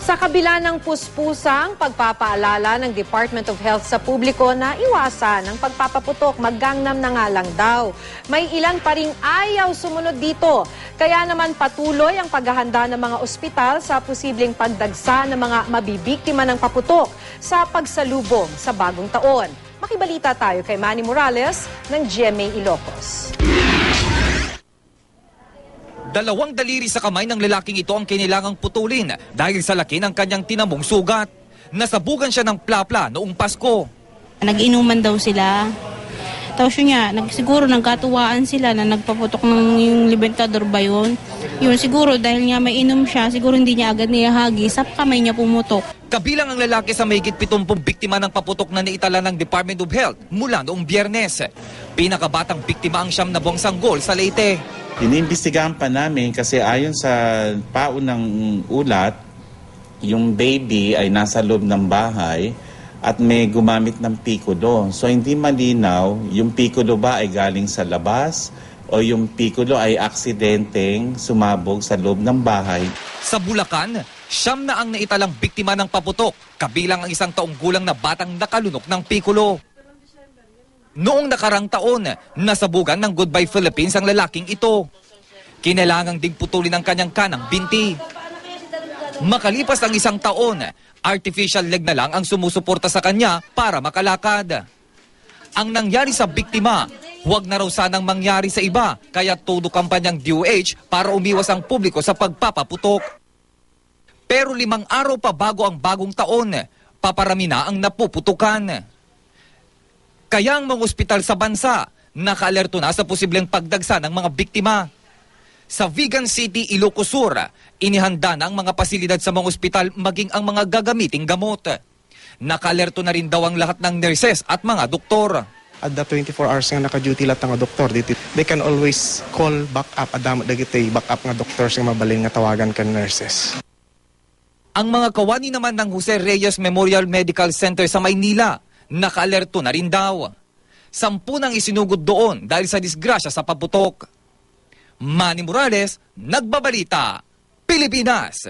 Sa kabila ng puspusang pagpapaalala ng Department of Health sa publiko na iwasan ang pagpapaputok, maggangnam na nga lang daw. May ilan pa ring ayaw sumunod dito. Kaya naman patuloy ang paghahanda ng mga ospital sa posibleng pagdagsa ng mga mabibiktima ng paputok sa pagsalubong sa bagong taon. Makibalita tayo kay Manny Morales ng GMA Ilocos. Dalawang daliri sa kamay ng lalaking ito ang kailangang putulin dahil sa laki ng kanyang tinamong sugat. Nasabugan siya ng plapla noong Pasko. Nag-inuman daw sila. Tapos yun nga, siguro nagkatuwaan sila na nagpaputok ng yung libentador ba yun? Yun siguro dahil nga may inom siya, siguro hindi niya agad niyahagi, sa kamay niya pumutok. Kabilang ang lalaki sa mahigit 70 biktima ng paputok na naitala ng Department of Health mula noong Biyernes. Pinakabatang biktima ang siyam na buwang sanggol sa Leyte. Iniimbestigahan pa namin kasi ayon sa paunang ulat, yung baby ay nasa loob ng bahay at may gumamit ng pikulo. So hindi malinaw yung pikulo ba ay galing sa labas o yung pikulo ay aksidenteng sumabog sa loob ng bahay. Sa Bulacan, siyam na ang naitalang biktima ng paputok, kabilang ang 1 taong gulang na batang nakalunok ng pikulo. Noong nakarang taon, nasabugan ng Goodbye Philippines ang lalaking ito. Kinailangang ding putulin ang kanyang kanang binti. Makalipas ang 1 taon, artificial leg na lang ang sumusuporta sa kanya para makalakad. Ang nangyari sa biktima, huwag na raw sanang mangyari sa iba, kaya todo kampanyang DOH para umiwas ang publiko sa pagpapaputok. Pero 5 araw pa bago ang bagong taon, paparami na ang napuputukan. Kaya ang mga ospital sa bansa, nakaalerto na sa posibleng pagdagsa ng mga biktima. Sa Vigan City, Ilocos Sur, inihanda na ang mga pasilidad sa mga ospital maging ang mga gagamiting gamot. Nakaalerto na rin daw ang lahat ng nurses at mga doktor. At the 24 hours nga naka-duty lahat ng doktor dito, they can always call back up, adamot dagiti back up nga doctors nga mabalin nga tawagan kan nurses. Ang mga kawani naman ng Jose Reyes Memorial Medical Center sa Maynila, nakaalerto na rin daw. 10 nang isinugod doon dahil sa disgrasya sa paputok. Manny Morales, Nagbabalita, Pilipinas.